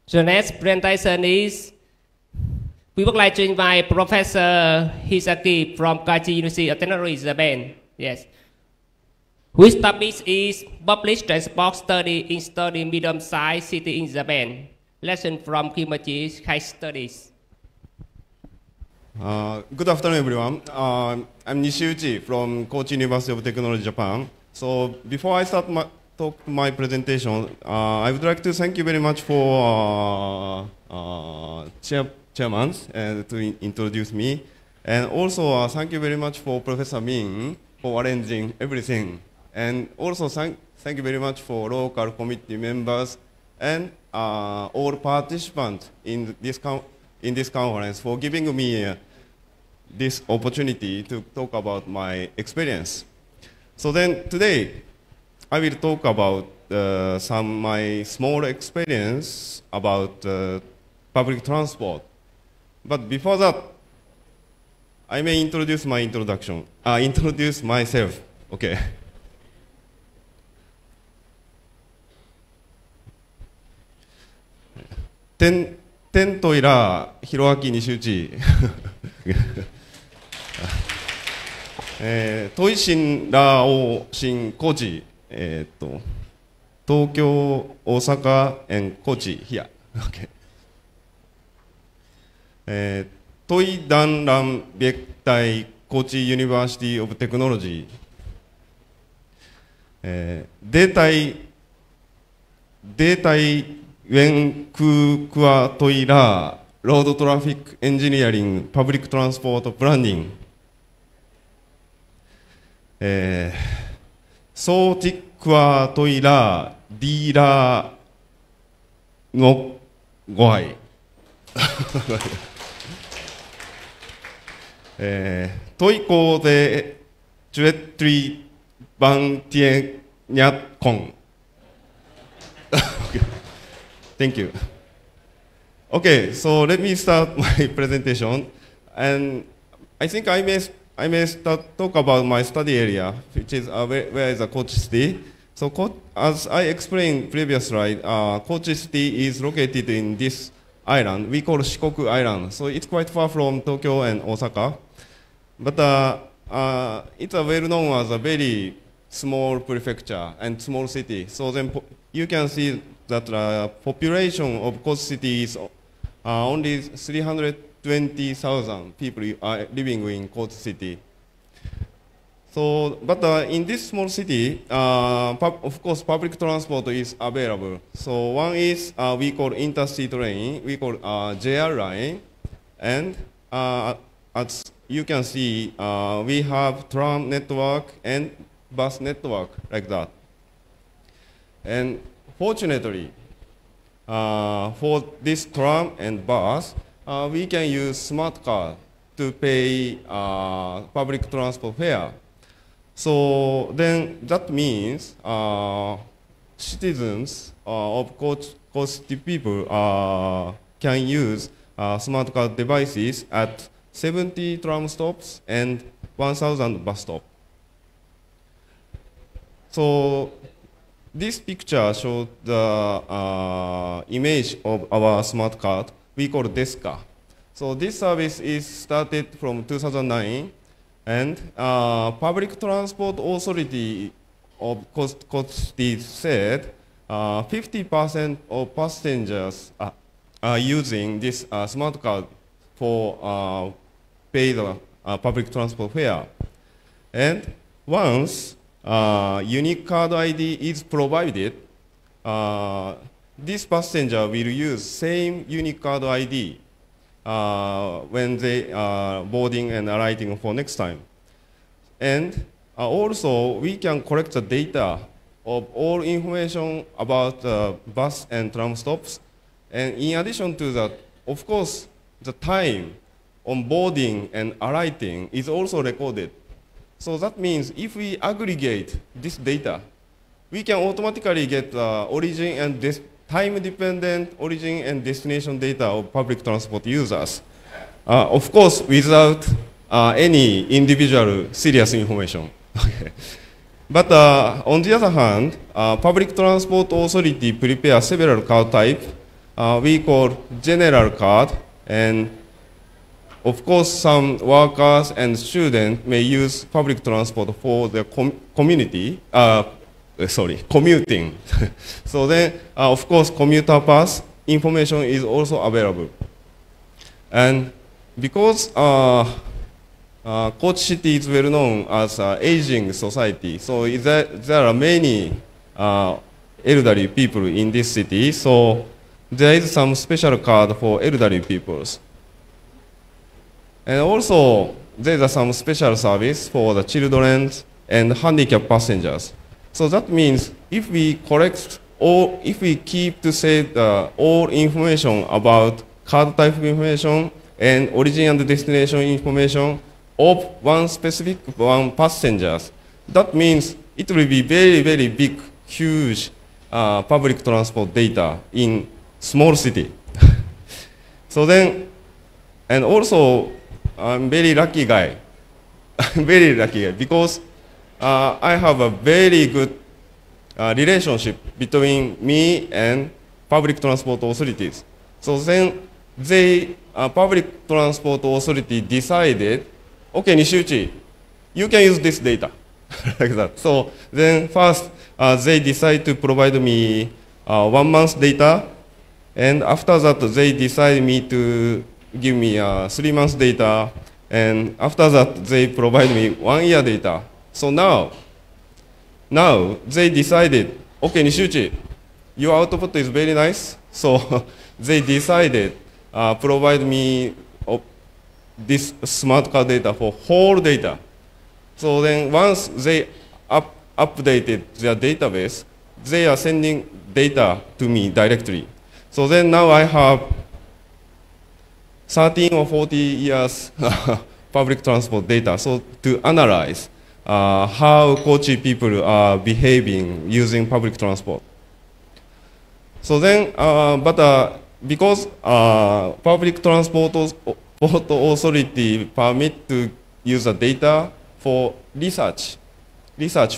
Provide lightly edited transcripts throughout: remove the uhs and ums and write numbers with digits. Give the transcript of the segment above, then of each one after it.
The next presentation is, we would like to invite Professor Hiroaki from Kaiji University of Technology, Japan. Yes. Which topic is public transport study in study medium-sized city in Japan. Lesson from Kimochi High Studies. Good afternoon, everyone. I'm Nishiuchi from Kochi University of Technology, Japan. So before I start my presentation, I would like to thank you very much for chairman to introduce me, and also thank you very much for Professor Min for arranging everything, and also thank you very much for local committee members and all participants in this conference for giving me this opportunity to talk about my experience. So then today I will talk about my small experience about public transport. But before that, I may introduce introduce myself. Okay. ԹۆＮG Hiroaki Nishiuchi. トイシンラオシンコジ東京大阪and Kochi here. Okay. トイダンラン別大コチユニバーシティオブテクノロジー。データイウェンククワトイラーロードトラフィックエンジニアリングパブリックトランスポートプランニング。ソーティックワトイラーディーラーのご愛トイコーデジュエットリバンティエニャコンThank you. Okay, so let me start my presentation, and I think I may talk about my study area, which is where is Kochi City. So as I explained previously, Kochi City is located in this island we call Shikoku Island. So it's quite far from Tokyo and Osaka, but it's well known as a very small prefecture and small city. So then you can see that population of Kochi City is only 320,000 people are living in Kochi City. So, but in this small city, of course, public transport is available. So one is we call intercity train, we call JR line, and as you can see, we have tram network and bus network like that. And fortunately, for this tram and bus, we can use smart card to pay public transport fare. So then that means citizens of Kochi City people can use smart card devices at 70 tram stops and 1,000 bus stops. So this picture shows the image of our smart card. We call Deska. So this service is started from 2009, and Public Transport Authority of Kochi said 50% of passengers are using this smart card for pay the public transport fare. And once unique card ID is provided, this passenger will use same unique card ID when they are boarding and alighting for next time. And also, we can collect the data of all information about bus and tram stops. And in addition to that, of course, the time on boarding and alighting is also recorded. So that means if we aggregate this data, we can automatically get origin and time-dependent origin and destination data of public transport users. Of course, without any individual serious information. Okay. But on the other hand, Public Transport Authority prepares several card types we call general card, and of course some workers and students may use public transport for their commuting. So then, of course, commuter pass information is also available. And because Kochi City is well known as an aging society, so there are many elderly people in this city, so there is some special card for elderly peoples. And also, there is some special service for the children and handicapped passengers. So that means if we collect or if we keep to save all information about card type information and origin and destination information of one specific passengers, that means it will be very, very big, huge public transport data in small city. So then, and also, I'm very lucky guy. I'm very lucky guy because I have a very good relationship between me and public transport authorities. So then, public transport authority decided, okay, Nishiuchi, you can use this data, like that. So then first, they decide to provide me 1 month data, and after that, they decide me to give me 3 months data, and after that, they provide me 1 year data. So now they decided, okay, Nishiuchi, your output is very nice. So they decided provide me this smart card data for whole data. So then once they updated their database, they are sending data to me directly. So then now I have 13 or 40 years public transport data, so to analyze how Kochi people are behaving using public transport. So then, because public transport authority permit to use the data for research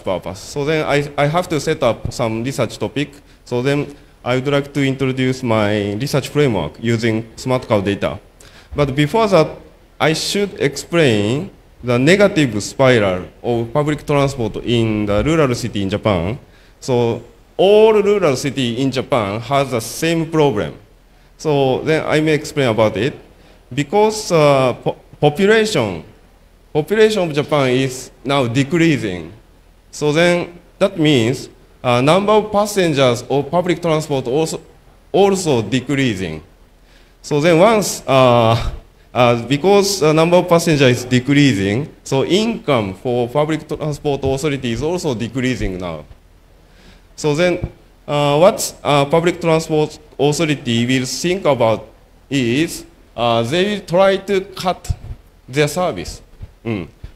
purpose. So then I have to set up some research topic. So then I would like to introduce my research framework using smart card data. But before that, I should explain the negative spiral of public transport in the rural city in Japan. So all rural city in Japan has the same problem. So then I may explain about it. Because population of Japan is now decreasing. So then that means number of passengers of public transport also decreasing. So then once, because number of passengers is decreasing, so income for public transport authority is also decreasing now. So then what public transport authority will think about is they will try to cut their service.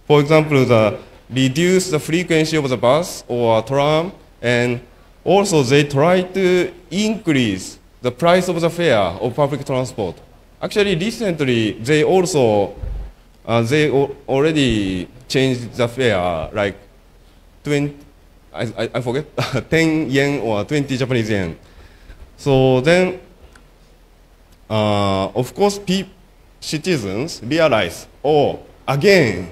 For example, reduce the frequency of the bus or tram, and also they try to increase the price of the fare of public transport. Actually, recently they already changed the fare like 20. I forget 10 yen or 20 Japanese yen. So then, of course, citizens realize, oh, again,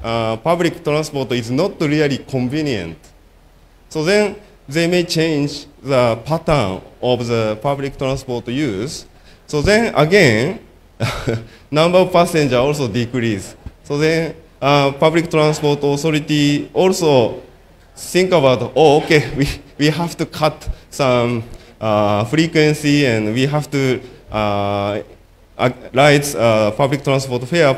public transport is not really convenient. So then they may change the pattern of the public transport use. So then again, number of passengers also decrease. So then public transport authority also think about, oh, okay, we have to cut some frequency, and we have to raise public transport fare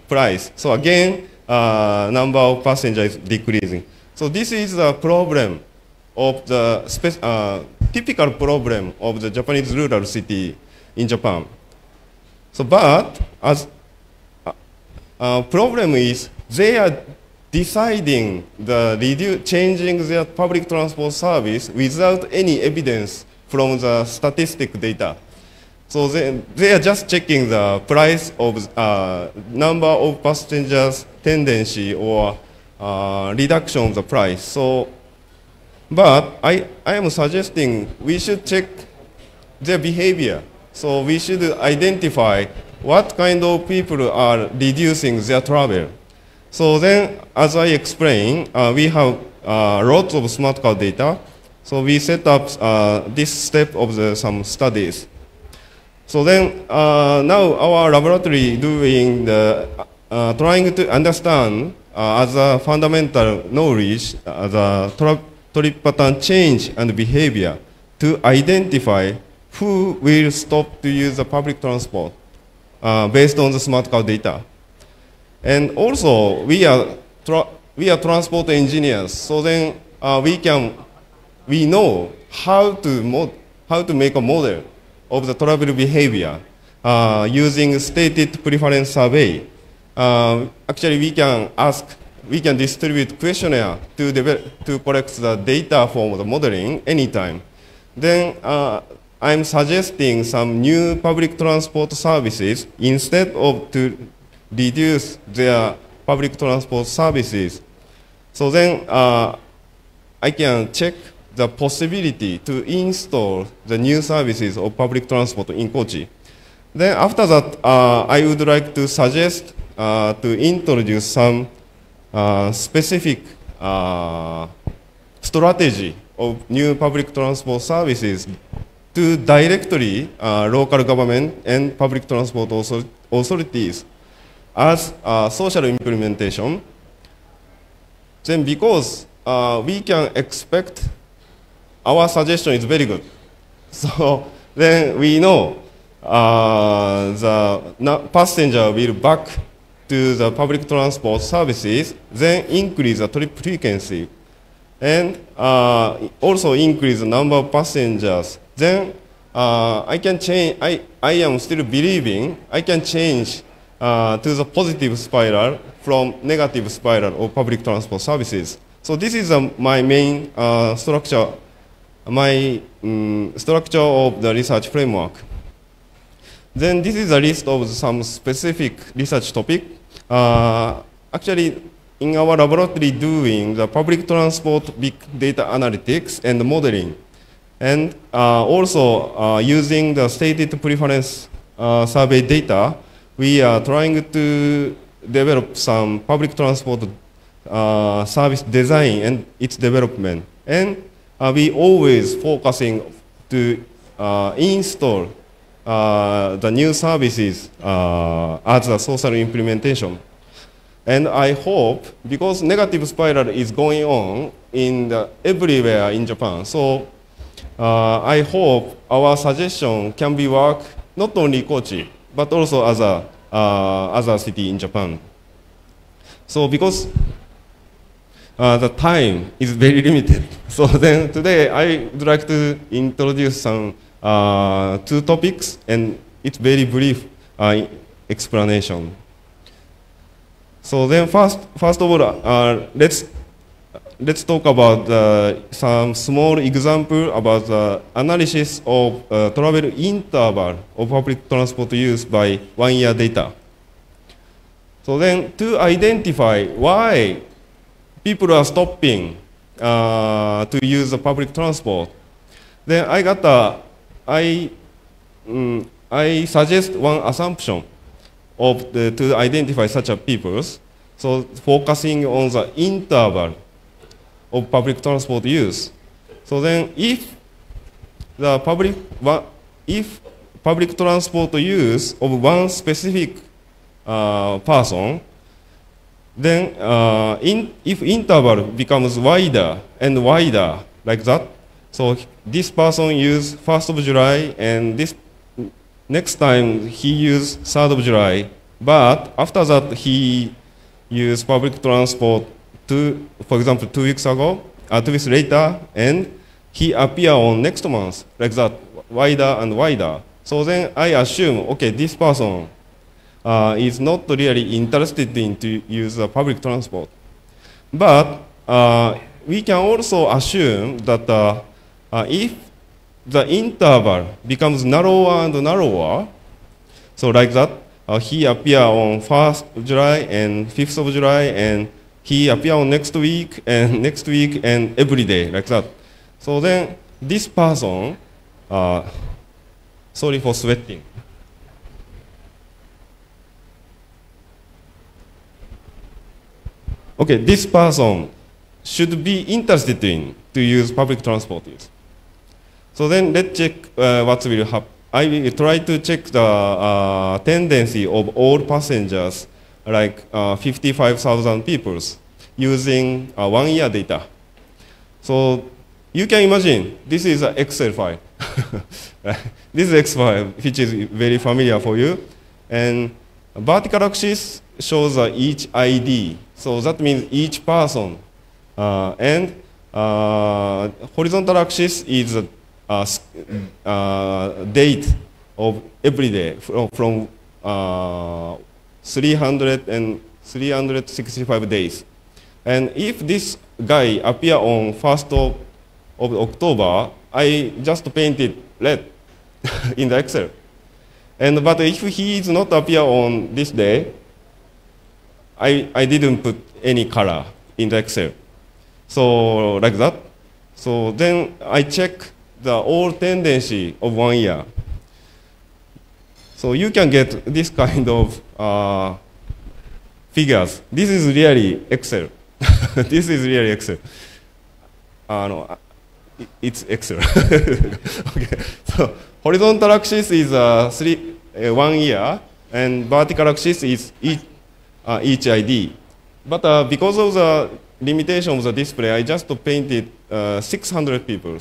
price. So again, number of passengers is decreasing. So this is a problem of the typical problem of the Japanese rural city in Japan. So, but as problem is they are deciding changing their public transport service without any evidence from the statistic data. So they are just checking the price of number of passengers tendency or reduction of the price. So, but I am suggesting we should check their behavior. So we should identify what kind of people are reducing their travel. So then, as I explained, we have lots of smart card data. So we set up this step of some studies. So then, now our laboratory doing the trying to understand as a fundamental knowledge the trip pattern change and behavior to identify who will stop to use the public transport based on the smart card data. And also, we are transport engineers, so then we know how to make a model of the travel behavior using stated preference survey. Actually, we can distribute questionnaire to collect the data from the modeling anytime. Then I'm suggesting some new public transport services instead of to reduce their public transport services. So then I can check the possibility to install the new services of public transport in Kochi. Then after that, I would like to suggest to introduce some specific strategy of new public transport services to directly local government and public transport authorities as social implementation. Then because we can expect our suggestion is very good. So then we know the passenger will back to the public transport services, then increase the trip frequency, and also increase the number of passengers. Then I can change, I am still believing I can change to the positive spiral from negative spiral of public transport services. So this is my main structure, structure of the research framework. Then this is a list of some specific research topic. Actually, in our laboratory doing the public transport big data analytics and modeling, and also using the stated preference survey data, we are trying to develop some public transport service design and its development. And we always focusing to install the new services as a social implementation. And I hope, because negative spiral is going on everywhere in Japan, so I hope our suggestion can be work not only Kochi, but also other city in Japan. So because the time is very limited, so then today I would like to introduce some two topics, and it's very brief explanation. So then first of all, let's talk about some small example about the analysis of travel interval of public transport use by 1 year data. So then to identify why people are stopping to use the public transport, then I suggest one assumption to identify such a peoples. So focusing on the interval of public transport use. So then if public transport use of one specific person, then if interval becomes wider and wider like that, so this person use 1st of July, and this next time he use 3rd of July, but after that he use public transport for example 2 weeks ago, 2 weeks later, and he appear on next month like that, wider and wider. So then I assume, okay, this person is not really interested in to use public transport. But we can also assume that if the interval becomes narrower and narrower, so like that, he appear on 1st of July and 5th of July, and he appear on next week and every day like that. So then this person Sorry for sweating. Okay, this person should be interested in to use public transport. So then let's check what will happen. I will try to check the tendency of all passengers, like 55,000 people, using 1 year data. So you can imagine this is an Excel file. This is Excel file, which is very familiar for you. And vertical axis shows each ID. So that means each person. And horizontal axis is date of every day from 365 days. And if this guy appear on 1st of October, I just painted red in the Excel. But if he is not appear on this day, I didn't put any color in the Excel. So like that. So then I check the all tendency of 1 year. So you can get this kind of figures. This is really Excel. This is really Excel. No, it's Excel. Okay. So horizontal axis is 1 year, and vertical axis is each ID. But because of the limitation of the display, I just painted 600 people.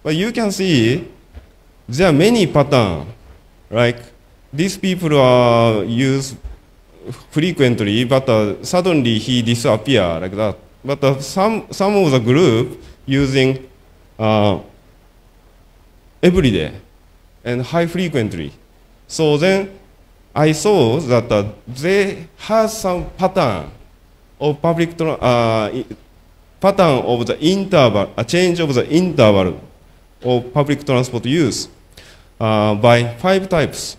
But you can see there are many patterns. Like these people are used frequently, but suddenly he disappear like that. But some of the group using every day and high frequently. So then I saw that they have some pattern of pattern of the interval, a change of the interval of public transport use by 5 types.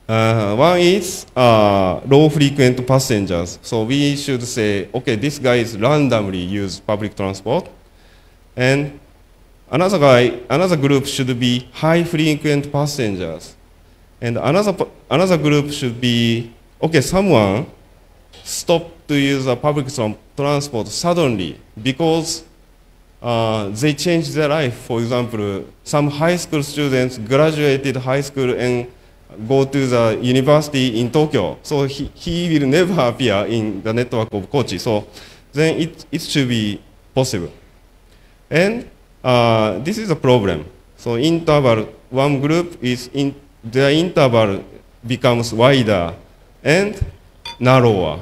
One is low frequent passengers. So we should say, okay, this guy is randomly use public transport. And another group should be high frequent passengers. And another group should be, okay, someone stopped to use a public transport suddenly because they changed their life. For example, some high school students graduated high school and go to the university in Tokyo. So he will never appear in the network of Kochi. So then it should be possible. And this is a problem. So interval, one group is their interval becomes wider and narrower.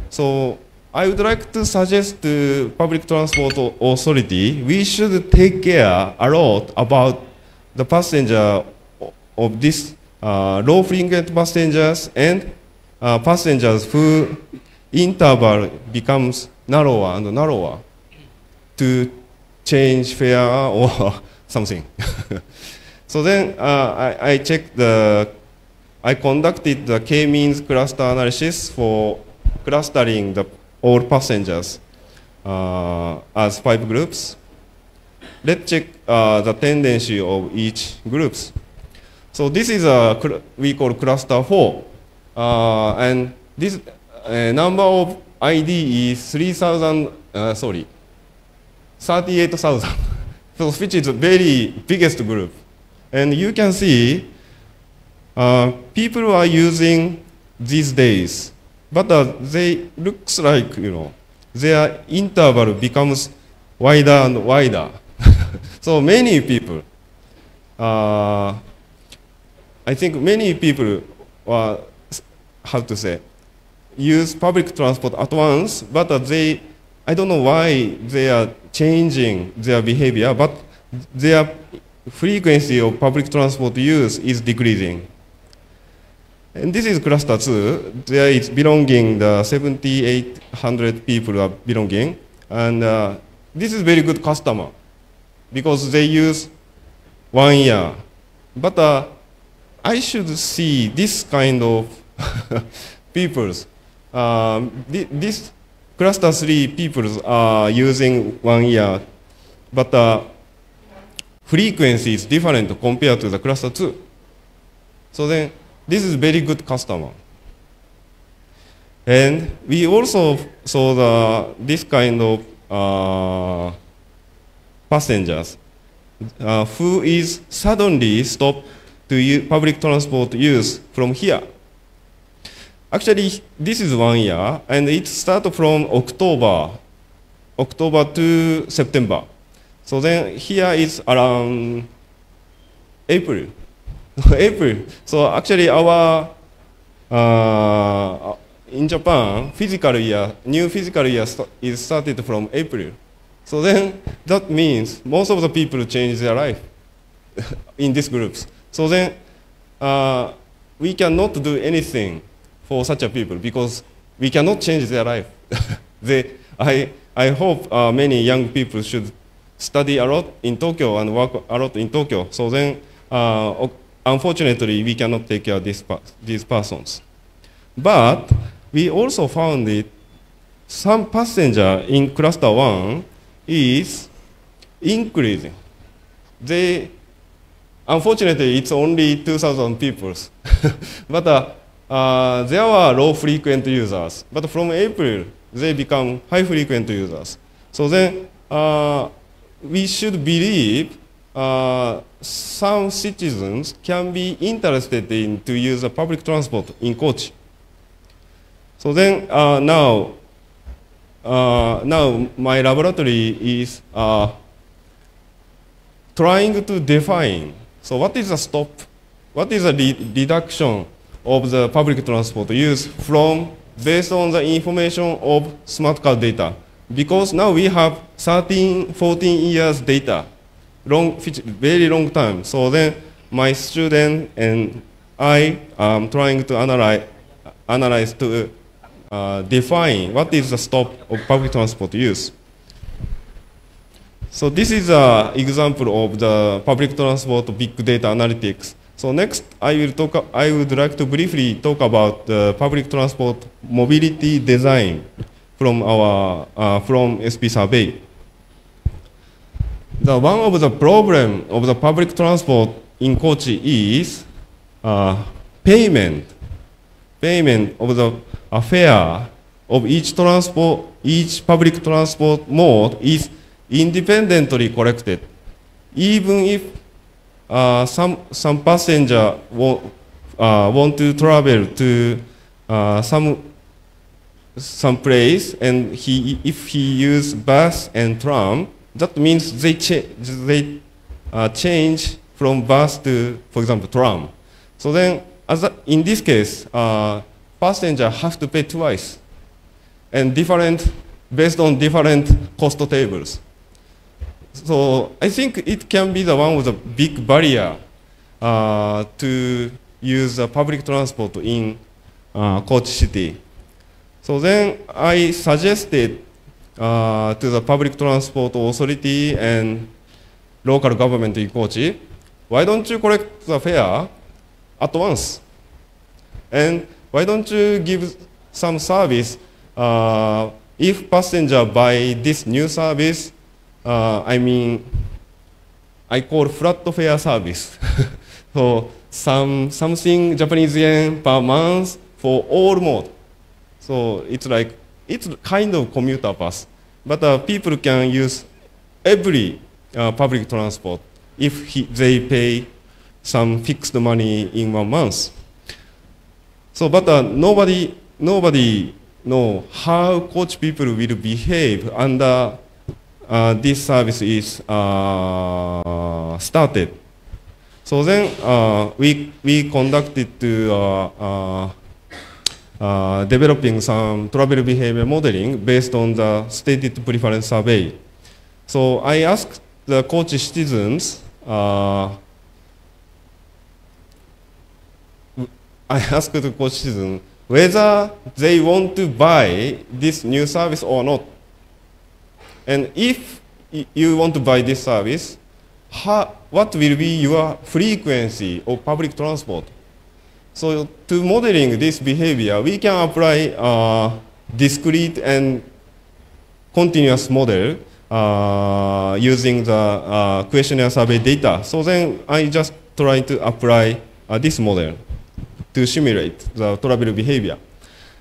So I would like to suggest to public transport authority, we should take care a lot about the passenger of this low frequent passengers and passengers who interval becomes narrower and narrower to change fare or something. So then I conducted the k-means cluster analysis for clustering all passengers as 5 groups. Let's check the tendency of each groups. So this is we call cluster 4. And this number of ID is 38,000. So which is the very biggest group. And you can see people are using these days, but they looks like, their interval becomes wider and wider. So many people, I think many people, how to say, use public transport at once, but I don't know why they are changing their behavior, but their frequency of public transport use is decreasing. And this is cluster 2. There is belonging, the 7,800 people are belonging. And this is very good customer because they use 1 year. But I should see this kind of people. This cluster 3 people are using 1 year. But frequency is different compared to the cluster 2. So then this is very good customer. And we also saw this kind of passengers who is suddenly stopped to use public transport use from here. Actually, this is 1 year, and it started from October to September. So then here is around April. April. So actually our in Japan, new physical year is started from April. So then that means most of the people change their life in these groups. So then we cannot do anything for such a people because we cannot change their life. I hope many young people should study a lot in Tokyo and work a lot in Tokyo. So then unfortunately we cannot take care of these persons. But we also found it some passenger in cluster 1 is increasing. Unfortunately, it's only 2,000 people. But there were low frequent users. But from April, they become high frequent users. So then we should believe some citizens can be interested in to use a public transport in Kochi. So then now my laboratory is trying to define. So what is the stop? What is the reduction of the public transport use from based on the information of smart card data? Because now we have 13, 14 years data, very long time. So then my student and I am trying to analyze to define what is the stop of public transport use. So this is an example of the public transport big data analytics. So next, I would like to briefly talk about the public transport mobility design from from SP survey. One of the problem of the public transport in Kochi is payment of the fare of each public transport mode is independently collected. Even if some passenger want to travel to some place, and if he use bus and tram, that means they change from bus to, for example, tram. So then, in this case, passenger have to pay twice, and based on different cost tables. So I think it can be the one with a big barrier to use public transport in Kochi city. So then I suggested to the public transport authority and local government in Kochi, why don't you collect the fare at once? And why don't you give some service if passenger buy this new service? I call flat fare service. So something Japanese yen per month for all mode. So it's kind of commuter pass, but people can use every public transport if they pay some fixed money in 1 month. So, but nobody know how Kochi people will behave under this service is started. So then we conducted to developing some travel behavior modeling based on the stated preference survey. So I asked the Kochi citizens, whether they want to buy this new service or not. And if you want to buy this service, what will be your frequency of public transport? So to modeling this behavior, we can apply discrete and continuous model using the questionnaire survey data. So then I just try to apply this model to simulate the travel behavior.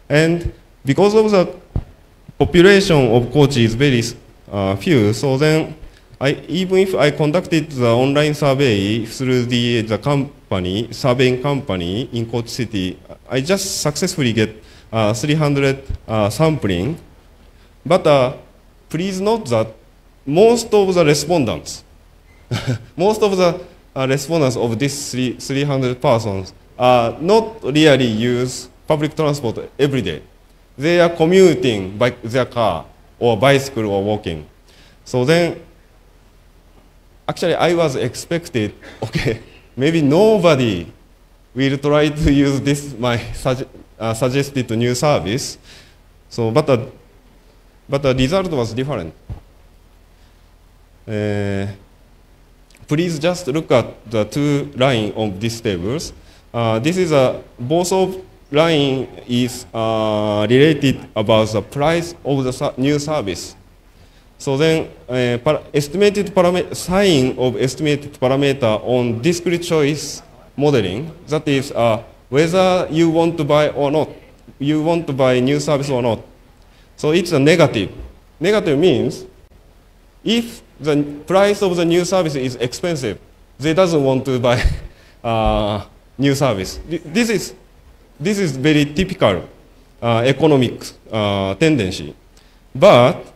And because of the population of coaches is very few, so then even if I conducted the online survey through the company, surveying company in Coach City, I just successfully get 300 sampling. But please note that most of the respondents, most of the respondents of these 300 persons not really use public transport every day. They are commuting by their car or bicycle or walking. So then, actually I was expected, okay, maybe nobody will try to use this, my suggested new service. So, but the result was different. Please just look at the two lines of these tables. This is both of line is related about the price of the new service. So then estimated sign of estimated parameter on discrete choice modeling, that is whether you want to buy or not, you want to buy new service or not. So it's a negative. Negative means if the price of the new service is expensive, they doesn't want to buy new service. This is very typical economic tendency. But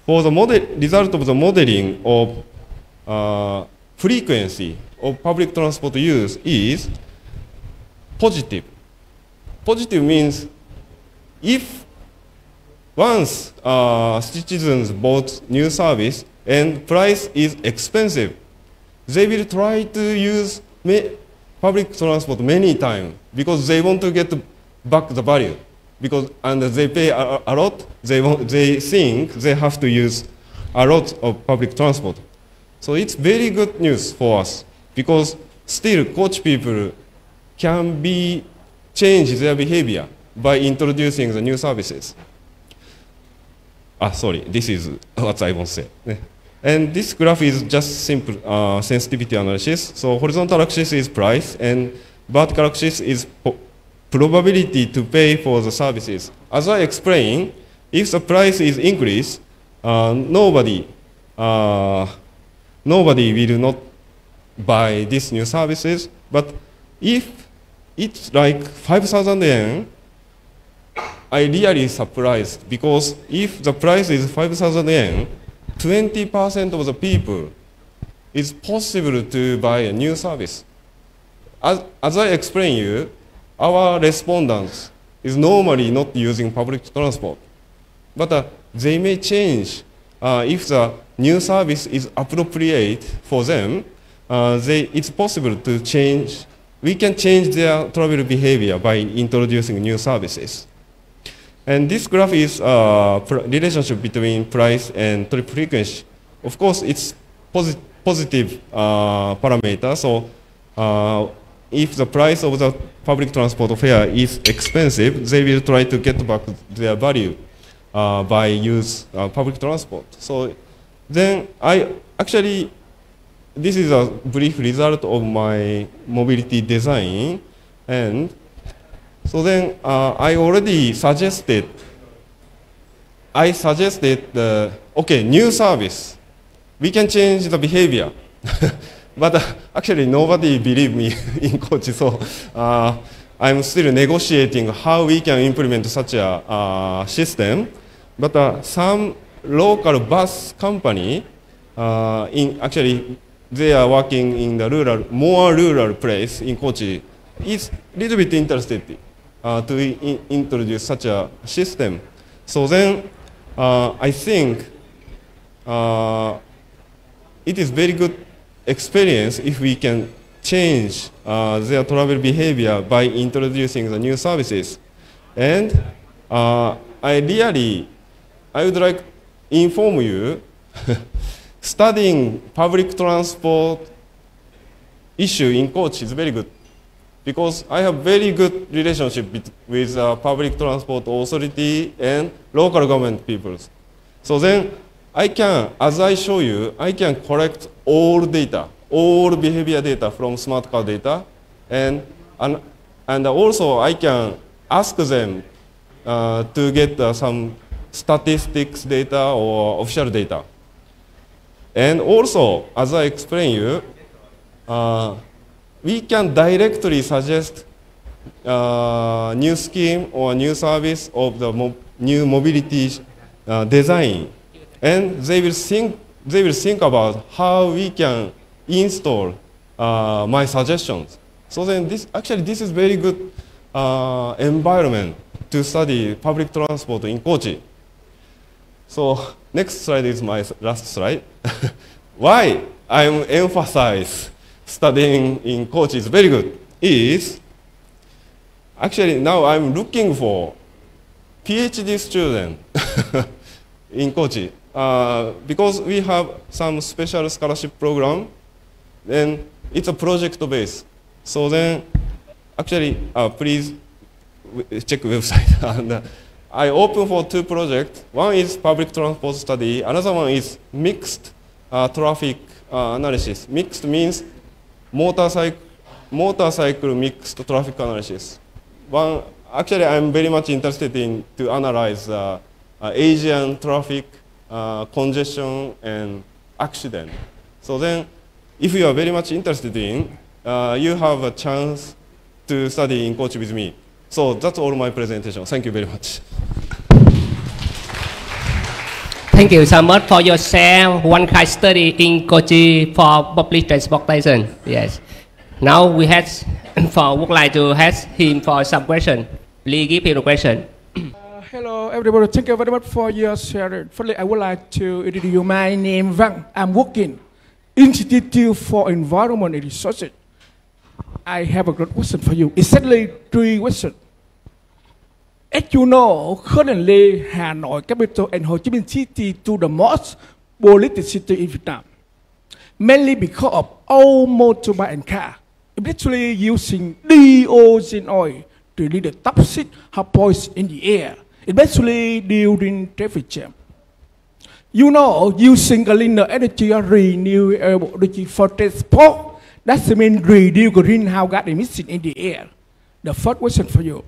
for the result of the modeling of frequency of public transport use is positive. Positive means if once citizens bought new service and price is expensive, they will try to use public transport many times because they want to get back the value. Because and they pay a lot, they think they have to use a lot of public transport. So it's very good news for us because still coach people can change their behavior by introducing the new services. Sorry, this is what I want to say. And this graph is just simple sensitivity analysis. So horizontal axis is price and vertical axis is probability to pay for the services. As I explained, if the price is increased, nobody will not buy these new services. But if it's like 5,000 yen, I really surprised because if the price is 5,000 yen, 20% of the people it's possible to buy a new service. As I explained you, our respondents is normally not using public transport. But they may change if the new service is appropriate for them. It's possible to change. We can change their travel behavior by introducing new services. And this graph is relationship between price and trip frequency. Of course, it's positive parameter. So if the price of the public transport fare is expensive, they will try to get back their value by use public transport. So then this is a brief result of my mobility design. And so then I already suggested, okay, new service. We can change the behavior. But actually nobody believed me in Coach, so I'm still negotiating how we can implement such a system. But some local bus company, actually they are working in the more rural place in Kochi, is a little bit interested to introduce such a system. So then I think it is very good experience if we can change their travel behavior by introducing the new services. And I would like to inform you, studying public transport issue in Kochi is very good because I have very good relationship with public transport authority and local government people. So then I can, as I show you, I can collect all data, all behavior data from smart card data, and also I can ask them to get some statistics data or official data. And also, as I explained you, we can directly suggest new scheme or new service of the new mobility design, and they will think about how we can install my suggestions. So then this is very good environment to study public transport in Kochi. So next slide is my last slide. Why I'm emphasize studying in Kochi is very good is actually now I'm looking for PhD student in Kochi because we have some special scholarship program, and it's a project based. So then actually please check website. And, I open for 2 projects. One is public transport study. Another one is mixed traffic analysis. Mixed means motorcycle mixed traffic analysis. Actually, I'm very much interested in to analyze Asian traffic congestion and accident. So then, if you are very much interested in, you have a chance to study in Kochi with me. So that's all my presentation. Thank you very much. Thank you so much for your share one kind study in Kochi for public transportation. Yes. Now we would like to ask him for some question. Please give him a question. Hello everybody. Thank you very much for your sharing. Firstly, I would like to introduce you. My name Vững. I'm working Institute for Environment and Research. I have a good question for you. Exactly 3 questions. As you know, currently Hanoi capital and Ho Chi Minh City to the most polluted city in Vietnam, mainly because of all motorbike and car, especially using dioxin oil to release the toxic poison in the air, especially during traffic jam. You know, using cleaner energy or renewable energy for transport, that means reduce greenhouse gas emission in the air. The first question for you.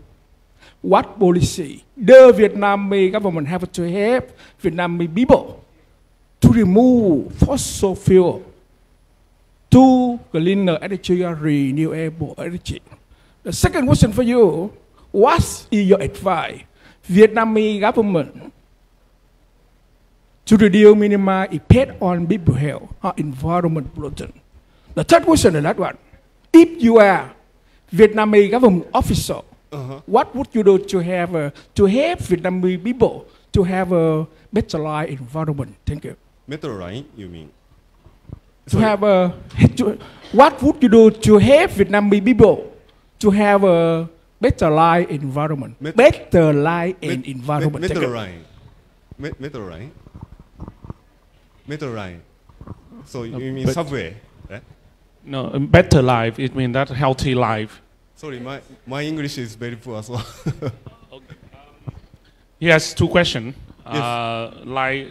What policy the Vietnamese government have to help Vietnamese people to remove fossil fuel to cleaner energy or renewable energy? The second question for you, what is your advice Vietnamese government to reduce minimize effect on people health or environment pollution? The third question, the last one, if you are Vietnamese government official, what would you do to help Vietnamese people to have a better life environment? Thank you. Better life, you mean? What would you do to help Vietnamese people to have a better life environment? Better life and environment. Better life. So you mean subway? Right? No, better life. It means that healthy life. Sorry, my English is very poor as well. Okay. He has 2 questions. Yes.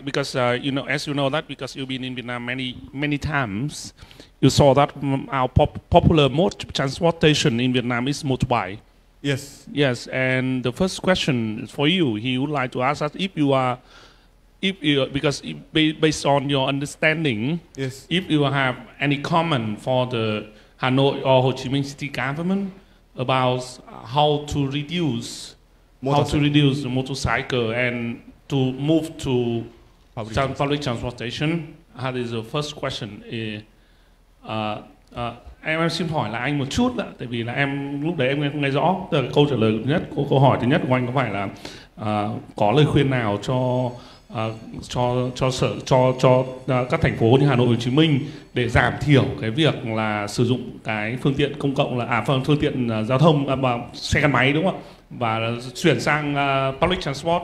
Because you know, as you know that because you've been in Vietnam many times, you saw that our popular mode of transportation in Vietnam is motorbike. Yes. Yes, and the first question is for you. He would like to ask us based on your understanding, yes, if you have any comment for the Hanoi or Ho Chi Minh City government about how to reduce the motorcycle and to move to public transportation. That is the first question. Em xin hỏi là anh một chút ạ, tại vì là em lúc đấy em không nghe rõ. Tức là câu trả lời thứ nhất, câu hỏi thứ nhất của anh có phải là có lời khuyên nào cho các thành phố như Hà Nội, Hồ Chí Minh để giảm thiểu cái việc là sử dụng cái phương tiện công cộng là phương tiện giao thông xe gắn máy, đúng không ạ? Và chuyển sang public transport,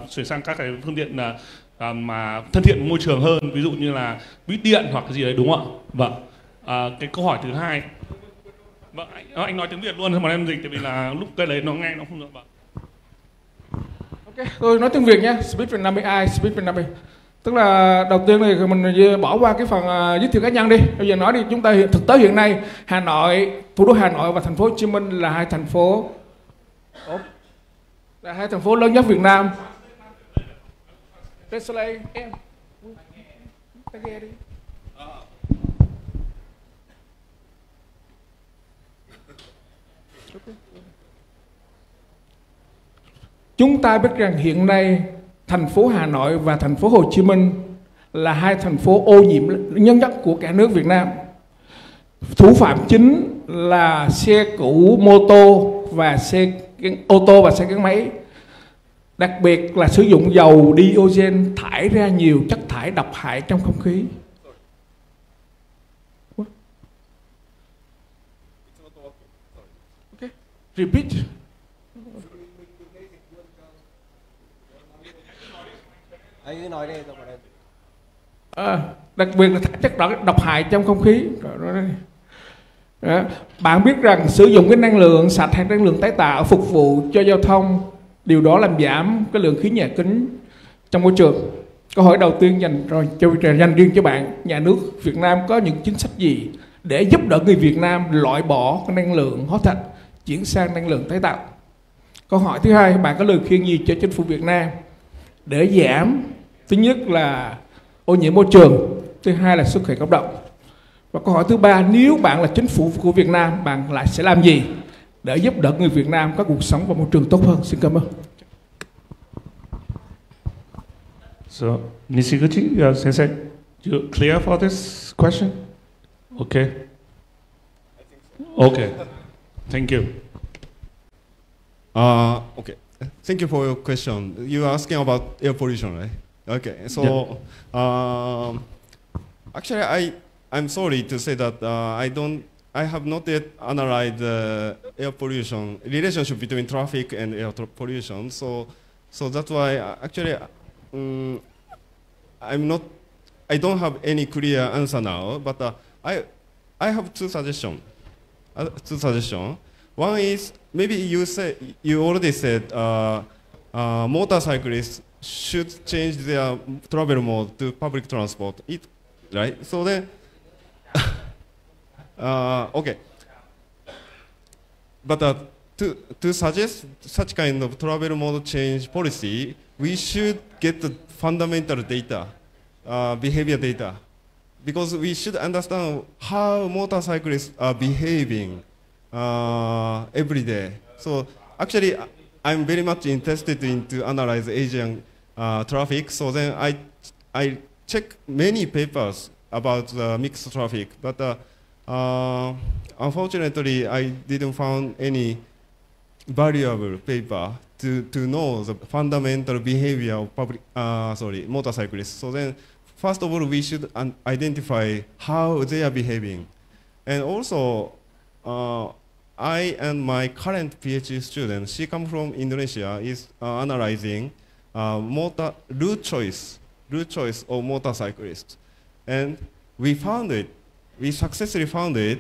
chuyển sang các cái phương tiện mà thân thiện môi trường hơn, ví dụ như là buýt điện hoặc cái gì đấy, đúng không ạ? Vâng. Cái câu hỏi thứ hai, vâng, anh nói tiếng Việt luôn mà em dịch, tại vì là lúc cái đấy nó nghe nó không được. Vâng. Ok, tôi nói tiếng Việt nhé. Speak Vietnamese, I speak Vietnamese. Tức là đầu tiên thì mình bỏ qua cái phần giới thiệu cá nhân đi. Bây giờ nói đi, chúng ta thực tế hiện nay Hà Nội, thủ đô Hà Nội và thành phố Hồ Chí Minh là hai thành phố lớn nhất Việt Nam. Em ta nghe đi. Chúng ta biết rằng hiện nay thành phố Hà Nội và thành phố Hồ Chí Minh là hai thành phố ô nhiễm lớn nhất của cả nước Việt Nam. Thủ phạm chính là xe cũ, mô tô và ô tô và xe gắn máy. Đặc biệt là sử dụng dầu diesel thải ra nhiều chất thải độc hại trong không khí. Okay. Repeat. Anh nói đi. Đặc biệt là chất độc hại trong không khí. Đó. Bạn biết rằng sử dụng cái năng lượng sạch hay năng lượng tái tạo phục vụ cho giao thông, điều đó làm giảm cái lượng khí nhà kính trong môi trường. Câu hỏi đầu tiên dành riêng cho bạn, nhà nước Việt Nam có những chính sách gì để giúp đỡ người Việt Nam loại bỏ cái năng lượng hóa thạch chuyển sang năng lượng tái tạo? Câu hỏi thứ hai, bạn có lời khuyên gì cho chính phủ Việt Nam để giảm, thứ nhất là ô nhiễm môi trường, thứ hai là sức khỏe cộng đồng? Và câu hỏi thứ ba, nếu bạn là chính phủ của Việt Nam, bạn lại sẽ làm gì để giúp đỡ người Việt Nam có cuộc sống và môi trường tốt hơn? Xin cảm ơn. So, Nishiuchi, sensei, you clear for this question? Okay. Okay. Thank you. Okay. Thank you for your question. You are asking about air pollution, right? Okay. So, yeah. Actually, I'm sorry to say that I have not yet analyzed the air pollution relationship between traffic and air pollution. So that's why actually I don't have any clear answer now. But I have two suggestions. One is maybe you already said motorcyclists should change their travel mode to public transport. Right? So then. Okay, but to suggest such kind of travel mode change policy, we should get the fundamental data, behavior data, because we should understand how motorcyclists are behaving every day. So actually, I'm very much interested in to analyze Asian traffic. So then I check many papers about mixed traffic, but unfortunately, I didn't find any valuable paper to know the fundamental behavior of motorcyclists. So then, first of all, we should identify how they are behaving. And also, I and my current PhD student, she comes from Indonesia, is analyzing route choice of motorcyclists. And we successfully found it.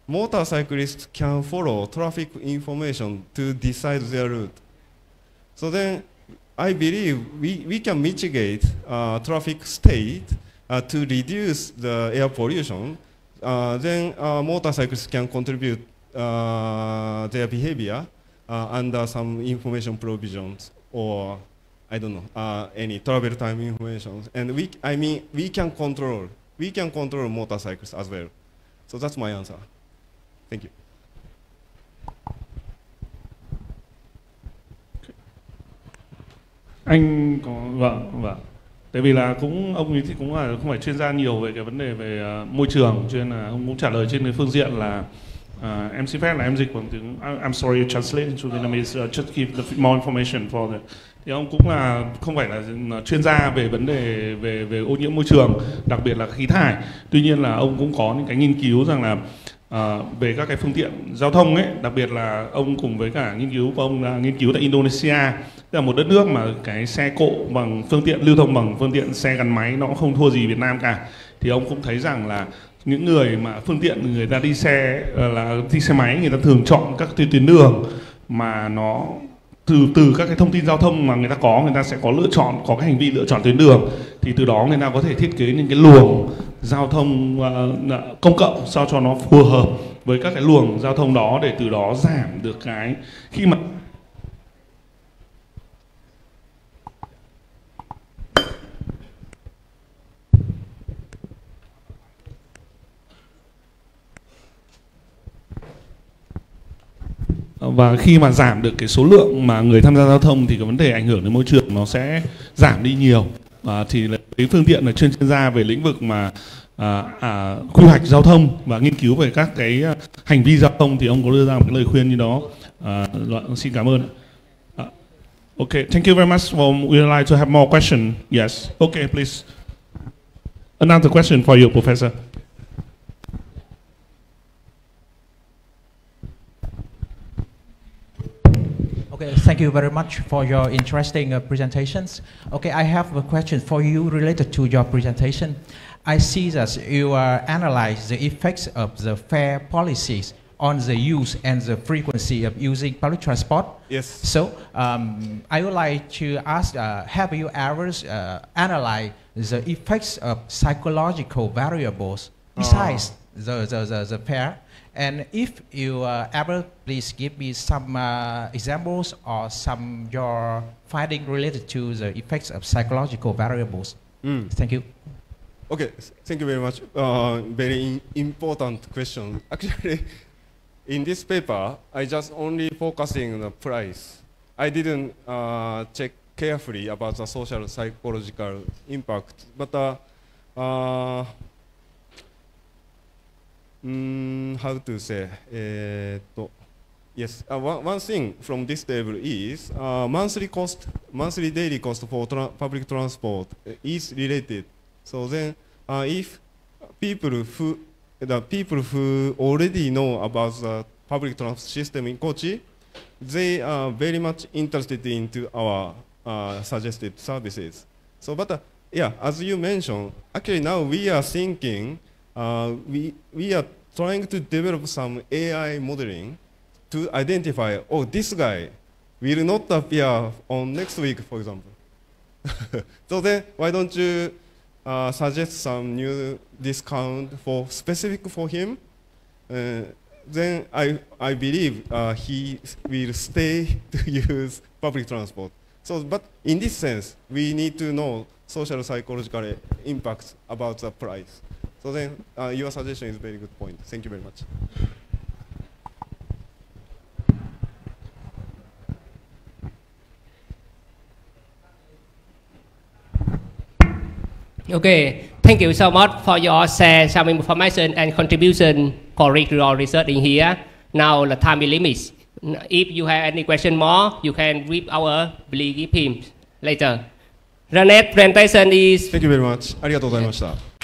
Motorcyclists can follow traffic information to decide their route. So then I believe we can mitigate traffic state to reduce the air pollution. Then motorcyclists can contribute their behavior under some information provisions, or I don't know, any travel time information. And we can control motorcycles as well. So that's my answer. Thank you. Anh có vâng. Tại vì là ông ấy thì cũng là không phải chuyên gia nhiều về cái vấn đề về môi trường, cho nên là ông cũng trả lời trên cái phương diện là em xin phép là em dịch bằng tiếng I'm sorry, translate into Vietnamese, just give more information for the. Thì ông cũng là không phải là chuyên gia về vấn đề về ô nhiễm môi trường, đặc biệt là khí thải. Tuy nhiên là ông cũng có những cái nghiên cứu rằng là về các cái phương tiện giao thông ấy, đặc biệt là ông cùng với cả nghiên cứu của ông là nghiên cứu tại Indonesia, tức là một đất nước mà cái xe cộ bằng phương tiện lưu thông bằng phương tiện xe gắn máy nó cũng không thua gì Việt Nam cả. Thì ông cũng thấy rằng là những người mà phương tiện người ta đi xe máy, người ta thường chọn các tuyến đường mà nó từ các cái thông tin giao thông mà người ta sẽ có lựa chọn, có cái hành vi lựa chọn tuyến đường, thì từ đó người ta có thể thiết kế những cái luồng giao thông công cộng sao cho nó phù hợp với các cái luồng giao thông đó, để từ đó giảm được cái khi mà và khi mà giảm được cái số lượng mà người tham gia giao thông thì cái vấn đề ảnh hưởng đến môi trường nó sẽ giảm đi nhiều. Thì cái phương tiện là chuyên gia về lĩnh vực mà quy hoạch giao thông và nghiên cứu về các cái hành vi giao thông, thì ông có đưa ra một cái lời khuyên như đó. Xin cảm ơn. Okay, thank you very much. We would like to have more question. Yes. Okay, please. Another question for you, Professor. Okay, thank you very much for your interesting presentations. Okay, I have a question for you related to your presentation. I see that you analyze the effects of the fare policies on the use and the frequency of using public transport. Yes. So, I would like to ask, have you ever analyzed the effects of psychological variables besides the fare? And if you ever, please give me some examples or some your finding related to the effects of psychological variables. Thank you. Okay, thank you very much. Very important question. Actually, in this paper, I just only focusing on the price. I didn't check carefully about the social psychological impact, but how to say? Yes, one thing from this table is monthly daily cost for public transport is related. So then, if people who already know about the public transport system in Kochi, they are very much interested into our suggested services. So, but yeah, as you mentioned, actually now we are thinking. We are trying to develop some AI modeling to identify, oh, this guy will not appear on next week, for example. So then, why don't you suggest some new discount for specific for him? Then I believe he will stay to use public transport. So, but in this sense, we need to know social psychological impacts about the price. So then, your suggestion is a very good point. Thank you very much. Okay, thank you so much for your share some information and contribution for your research in here. Now the time is limits. If you have any question more, you can read our please give him later. The next presentation is. Thank you very much. ありがとうございました。